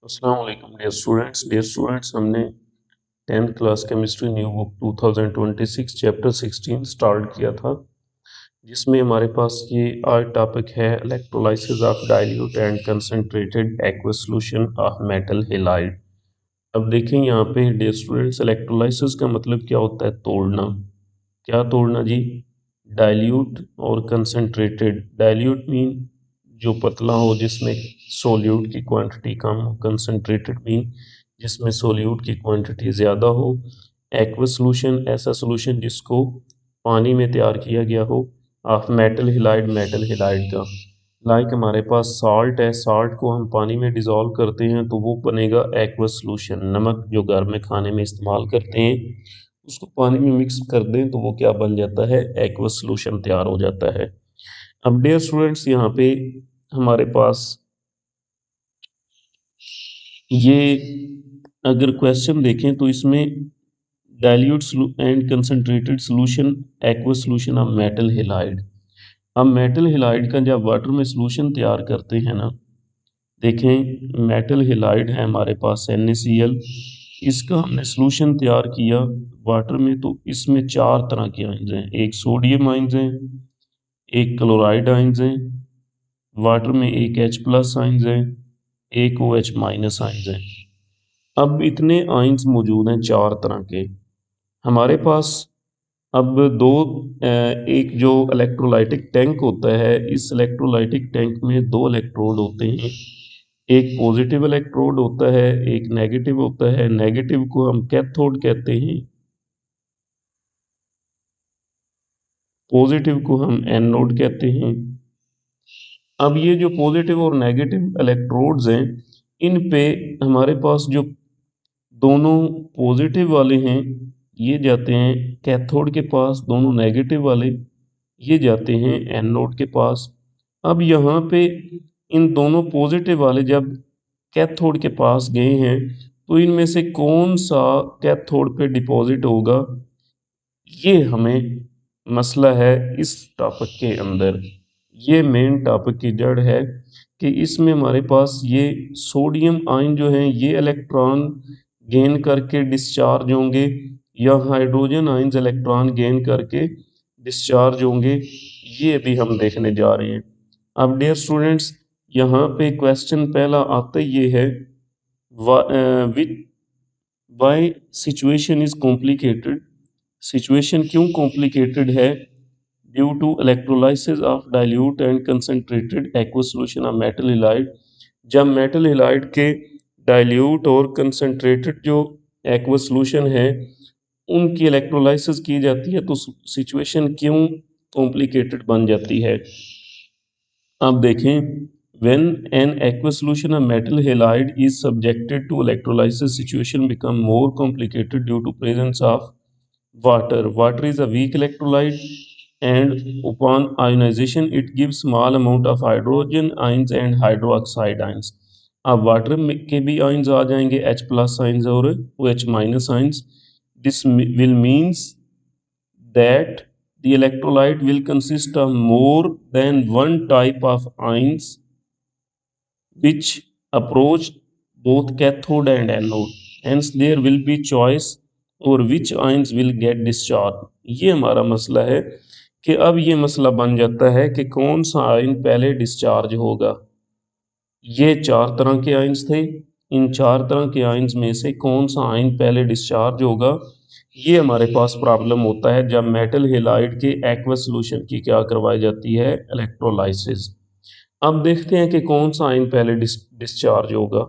अस्सलाम वालेकुम dear students हमने 10th class chemistry new book 2026 chapter 16 start किया था, जिसमें हमारे पास ये आज टॉपिक है electrolysis of dilute and concentrated aqueous solution of metal halide. अब देखें यहाँ पे डियर स्टूडेंट्स, इलेक्ट्रोलाइसिस का मतलब क्या होता है? तोड़ना। क्या तोड़ना जी? डाइल्यूट और कंसंट्रेटेड। डाइल्यूट मीन जो पतला हो, जिसमें सोल्यूट की क्वांटिटी कम हो। कंसंट्रेटेड मीन जिसमें सोल्यूट की क्वांटिटी ज़्यादा हो। एक्वस सॉल्यूशन ऐसा सॉल्यूशन जिसको पानी में तैयार किया गया हो। Of metal halide, metal halide का लाइक हमारे पास साल्ट है, साल्ट को हम पानी में डिज़ोल्व करते हैं तो वो बनेगा एक्वस सॉल्यूशन। नमक जो घर में खाने में इस्तेमाल करते हैं, उसको पानी में मिक्स कर दें तो वो क्या बन जाता है? एक्वस सॉल्यूशन तैयार हो जाता है। अब डियर स्टूडेंट्स, यहाँ पे हमारे पास ये अगर क्वेश्चन देखें तो इसमें dilute and concentrated solution aqueous solution of metal halide. अब मेटल हैलाइड का जब वाटर में सॉल्यूशन तैयार करते हैं ना, देखें मेटल हैलाइड है हमारे पास NaCl, इसका हमने सॉल्यूशन तैयार किया वाटर में, तो इसमें चार तरह के आयंस हैं। एक सोडियम आयंस हैं, एक क्लोराइड आयंस हैं, वाटर में एक H+ आयंस हैं, एक OH- आयंस हैं। अब इतने आयंस मौजूद हैं चार तरह के हमारे पास। अब एक जो इलेक्ट्रोलाइटिक टैंक होता है, इस इलेक्ट्रोलाइटिक टैंक में दो इलेक्ट्रोड होते हैं। एक पॉजिटिव इलेक्ट्रोड होता है, एक नेगेटिव होता है। नेगेटिव को हम कैथोड कहते हैं, पॉजिटिव को हम एनोड कहते हैं। अब ये जो पॉजिटिव और नेगेटिव इलेक्ट्रोड्स हैं, इन पे हमारे पास जो दोनों पॉजिटिव वाले हैं ये जाते हैं कैथोड के पास, दोनों नेगेटिव वाले ये जाते हैं एनोड के पास। अब यहाँ पे इन दोनों पॉजिटिव वाले जब कैथोड के पास गए हैं, तो इनमें से कौन सा कैथोड पे डिपॉजिट होगा, ये हमें मसला है इस टॉपिक के अंदर। ये मेन टॉपिक की जड़ है कि इसमें हमारे पास ये सोडियम आयन जो हैं ये इलेक्ट्रॉन गेन करके डिस्चार्ज होंगे, या हाइड्रोजन आयंस इलेक्ट्रॉन गेन करके डिस्चार्ज होंगे, ये भी हम देखने जा रहे हैं। अब डियर स्टूडेंट्स, यहाँ पे क्वेश्चन पहला आता ये है, which why situation is complicated. Situation क्यों कॉम्प्लिकेटेड है? Due to electrolysis of dilute and concentrated aqueous solution of metal halide. जब मेटल हैलाइड के डाइल्यूट और कंसंट्रेटेड जो एक्वस सॉल्यूशन है उनकी इलेक्ट्रोलाइसिस की जाती है, तो सिचुएशन क्यों कॉम्प्लिकेटेड बन जाती है। अब देखें, when an aqueous solution of metal halide is subjected to electrolysis, situation become more complicated due to presence of water. Water is a weak electrolyte, and upon ionization it gives small amount of hydrogen ions and hydroxide ions. अब water के भी ions आ जाएंगे, H+ ions और OH- ions. This will means that the electrolyte will consist of more than one type of ions which approach both cathode and anode. Hence there will be choice over which ions will get discharged. ये हमारा मसला है कि अब ये मसला बन जाता है कि कौन सा आयन पहले डिस्चार्ज होगा। ये चार तरह के आयंस थे, इन चार तरह के आयंस में से कौन सा आयन पहले डिस्चार्ज होगा, ये हमारे पास प्रॉब्लम होता है जब मेटल हैलाइड के एक्वस सॉल्यूशन की क्या करवाई जाती है? इलेक्ट्रोलाइसिस। अब देखते हैं कि कौन सा आयन पहले डिस्चार्ज होगा।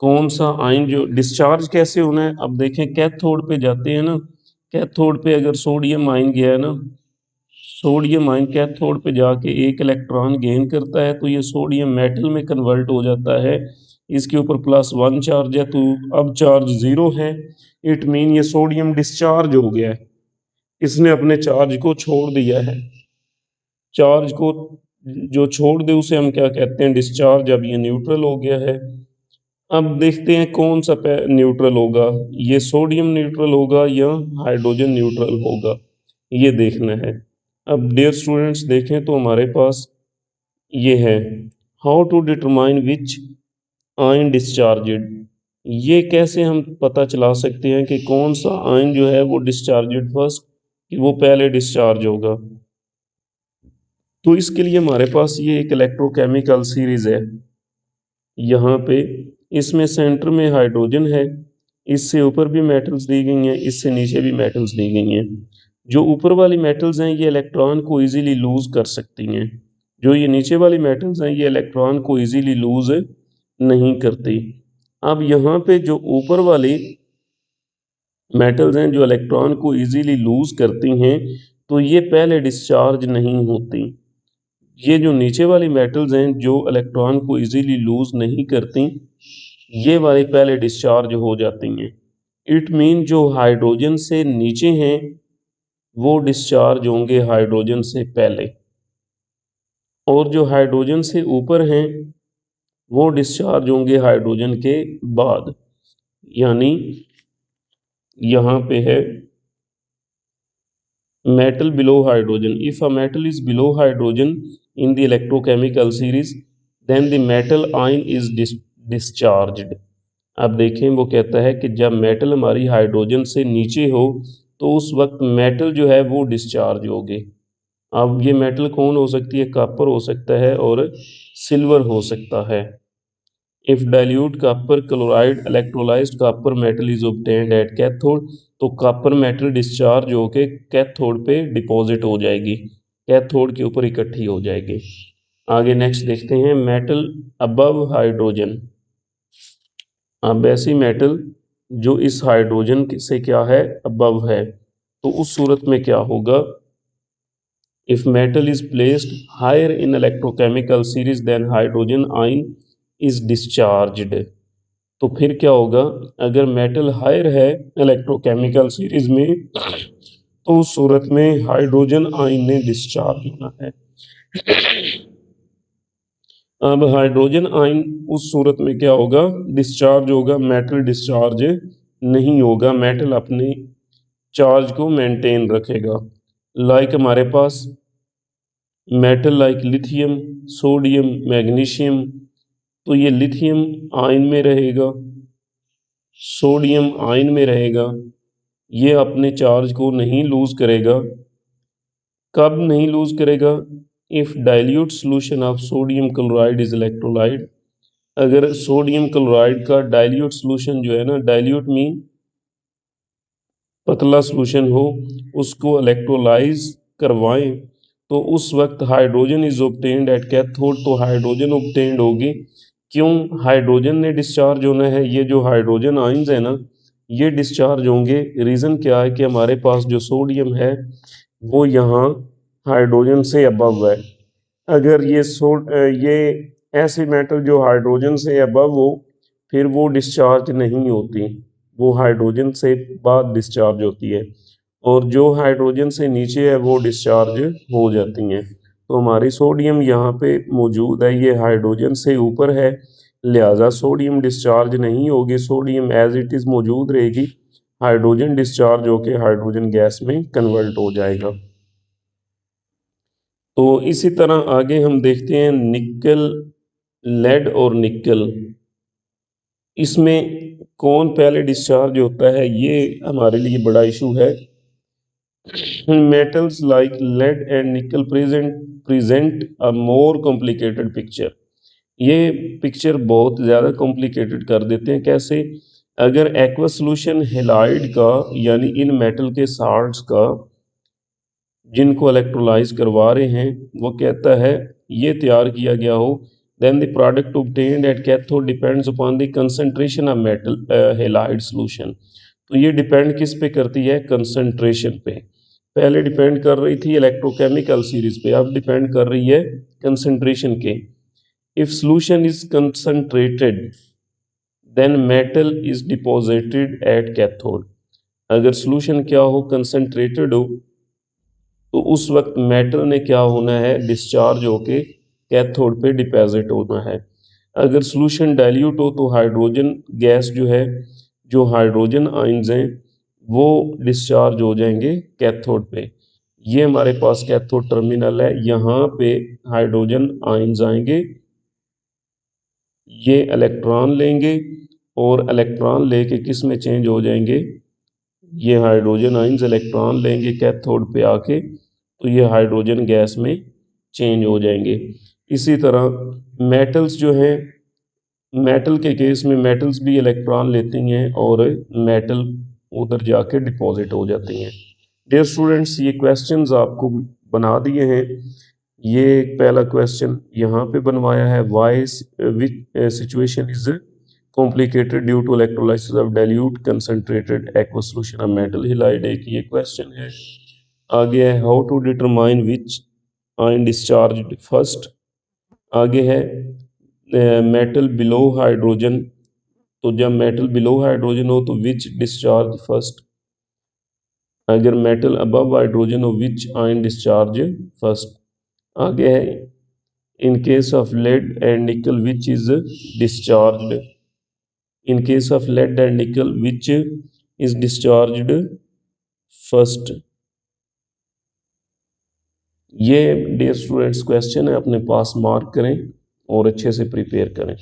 कौन सा आयन जो डिस्चार्ज कैसे होना है? अब देखें, कैथोड पे जाते हैं ना, कैथोड पे अगर सोडियम आयन गया है ना, सोडियम आयन कैथोड पे जाके एक इलेक्ट्रॉन गेन करता है, तो ये सोडियम मेटल में कन्वर्ट हो जाता है। इसके ऊपर +1 चार्ज है, तो अब चार्ज 0 है। इट मीन ये सोडियम डिस्चार्ज हो गया है, इसने अपने चार्ज को छोड़ दिया है। चार्ज को जो छोड़ दे उसे हम क्या कहते हैं? डिस्चार्ज। अब ये न्यूट्रल हो गया है। अब देखते हैं कौन सा न्यूट्रल होगा, ये सोडियम न्यूट्रल होगा या हाइड्रोजन न्यूट्रल होगा, ये देखना है। अब डियर स्टूडेंट्स देखें तो हमारे पास ये है, how to determine which ion discharged. ये कैसे हम पता चला सकते हैं कि कौन सा आयन जो है वो डिस्चार्जेड फर्स्ट, कि वो पहले डिस्चार्ज होगा? तो इसके लिए हमारे पास ये एक इलेक्ट्रोकेमिकल सीरीज है। यहाँ पे इसमें सेंटर में हाइड्रोजन है, इससे ऊपर भी मेटल्स दी गई हैं, इससे नीचे भी मेटल्स दी गई हैं। जो ऊपर वाली मेटल्स हैं ये इलेक्ट्रॉन को इजीली लूज कर सकती हैं, जो ये नीचे वाली मेटल्स हैं ये इलेक्ट्रॉन को इजीली लूज नहीं करती। अब यहाँ पे जो ऊपर वाली मेटल्स हैं जो इलेक्ट्रॉन को इजीली लूज करती हैं, तो ये पहले डिस्चार्ज नहीं होती। ये जो नीचे वाली मेटल्स हैं जो इलेक्ट्रॉन को इजीली लूज नहीं करती, ये वाली पहले डिस्चार्ज हो जाती हैं। इट मीन जो हाइड्रोजन से नीचे हैं वो डिस्चार्ज होंगे हाइड्रोजन से पहले, और जो हाइड्रोजन से ऊपर हैं वो डिस्चार्ज होंगे हाइड्रोजन के बाद। यानी यहाँ पे है metal below hydrogen. If a metal is below hydrogen in the electrochemical series, then the metal ion is discharged. अब देखें वो कहता है कि जब मेटल हमारी हाइड्रोजन से नीचे हो तो उस वक्त मेटल जो है वो डिस्चार्ज होगे। अब ये मेटल कौन हो सकती है? कॉपर हो सकता है और सिल्वर हो सकता है। If dilute copper chloride electrolysed copper metal is obtained at cathode, तो कॉपर मेटल डिस्चार्ज होके कैथोड पे डिपॉजिट हो जाएगी, कैथोड के ऊपर इकट्ठी हो जाएगी। आगे नेक्स्ट देखते हैं मेटल अबव हाइड्रोजन। अब ऐसी मेटल जो इस हाइड्रोजन से क्या है? अबव है। तो उस सूरत में क्या होगा? If metal is placed higher in electrochemical series then hydrogen ion is discharged. तो फिर क्या होगा? अगर मेटल हायर है इलेक्ट्रोकेमिकल सीरीज में तो उस सूरत में हाइड्रोजन आयन ने डिस्चार्ज होना है। अब हाइड्रोजन आयन उस सूरत में क्या होगा? डिस्चार्ज होगा, मेटल डिस्चार्ज नहीं होगा, मेटल अपने चार्ज को मेंटेन रखेगा। लाइक हमारे पास metal like lithium, sodium, magnesium, तो ये लिथियम आयन में रहेगा, सोडियम आयन में रहेगा, ये अपने चार्ज को नहीं लूज करेगा। कब नहीं लूज करेगा? If dilute solution of sodium chloride is electrolyte. अगर सोडियम क्लोराइड का डाइल्यूट सोल्यूशन जो है ना, डाइल्यूट मीन पतला सोल्यूशन हो, उसको इलेक्ट्रोलाइज करवाएं, तो उस वक्त hydrogen is obtained at cathode, तो हाइड्रोजन ऑब्टेन्ड होगी। क्यों हाइड्रोजन ने डिस्चार्ज होना है? ये जो हाइड्रोजन आयंस है ना ये डिस्चार्ज होंगे। रीज़न क्या है कि हमारे पास जो सोडियम है वो यहाँ हाइड्रोजन से अबव है। अगर ये ऐसी मेटल जो हाइड्रोजन से अबव हो फिर वो डिस्चार्ज नहीं होती, वो हाइड्रोजन से बाद डिस्चार्ज होती है, और जो हाइड्रोजन से नीचे है वो डिस्चार्ज हो जाती हैं। तो हमारी सोडियम यहाँ पे मौजूद है, ये हाइड्रोजन से ऊपर है, लिहाजा सोडियम डिस्चार्ज नहीं होगी, सोडियम एज इट इज़ मौजूद रहेगी, हाइड्रोजन डिस्चार्ज होके हाइड्रोजन गैस में कन्वर्ट हो जाएगा। तो इसी तरह आगे हम देखते हैं निकल, लेड और निकल, इसमें कौन पहले डिस्चार्ज होता है ये हमारे लिए बड़ा इशू है। Metals like lead and nickel present a more complicated picture. ये पिक्चर बहुत ज़्यादा कॉम्प्लिकेटेड कर देते हैं। कैसे? अगर एक्वा सॉल्यूशन हेलाइड का यानी इन मेटल के साल्ट्स का जिनको इलेक्ट्रोलाइज करवा रहे हैं वो कहता है ये तैयार किया गया हो, then the product obtained at cathode depends upon the concentration of metal halide solution. तो ये डिपेंड किस पे करती है? कंसंट्रेशन पे। पहले डिपेंड कर रही थी इलेक्ट्रोकेमिकल सीरीज पे, अब डिपेंड कर रही है कंसंट्रेशन के। If solution is concentrated then metal is deposited at cathode. अगर सॉल्यूशन क्या हो? कंसंट्रेटेड हो, तो उस वक्त मेटल ने क्या होना है? डिस्चार्ज होके कैथोड पे डिपॉजिट होना है। अगर सॉल्यूशन डाइल्यूट हो तो हाइड्रोजन गैस जो है, जो हाइड्रोजन आयंस हैं वो डिस्चार्ज हो जाएंगे कैथोड पे। ये हमारे पास कैथोड टर्मिनल है, यहाँ पे हाइड्रोजन आयंस आएंगे, ये इलेक्ट्रॉन लेंगे और इलेक्ट्रॉन लेके किस में चेंज हो जाएंगे, ये हाइड्रोजन आयंस इलेक्ट्रॉन लेंगे कैथोड पे आके, तो ये हाइड्रोजन गैस में चेंज हो जाएंगे। इसी तरह मेटल्स जो है, मेटल के केस में मेटल्स भी इलेक्ट्रॉन लेती हैं और मेटल उधर जाके डिपॉजिट हो जाती हैं। डियर स्टूडेंट्स, ये क्वेश्चंस आपको बना दिए हैं। ये पहला क्वेश्चन यहाँ पे बनवाया है, why which situation is complicated due to electrolysis of dilute concentrated aqua solution of metal halide, एक ये क्वेश्चन है। आगे है how to determine which ion discharge first. आगे है मेटल बिलो हाइड्रोजन, तो जब मेटल बिलो हाइड्रोजन हो तो विच डिस्चार्ज फर्स्ट। अगर मेटल अबव हाइड्रोजन हो विच आयन डिस्चार्ज फर्स्ट। आगे है in case of lead and nickel which is discharged. In case of lead and nickel which is discharged first. ये dear students question है, अपने पास mark करें और अच्छे से प्रिपेयर करें।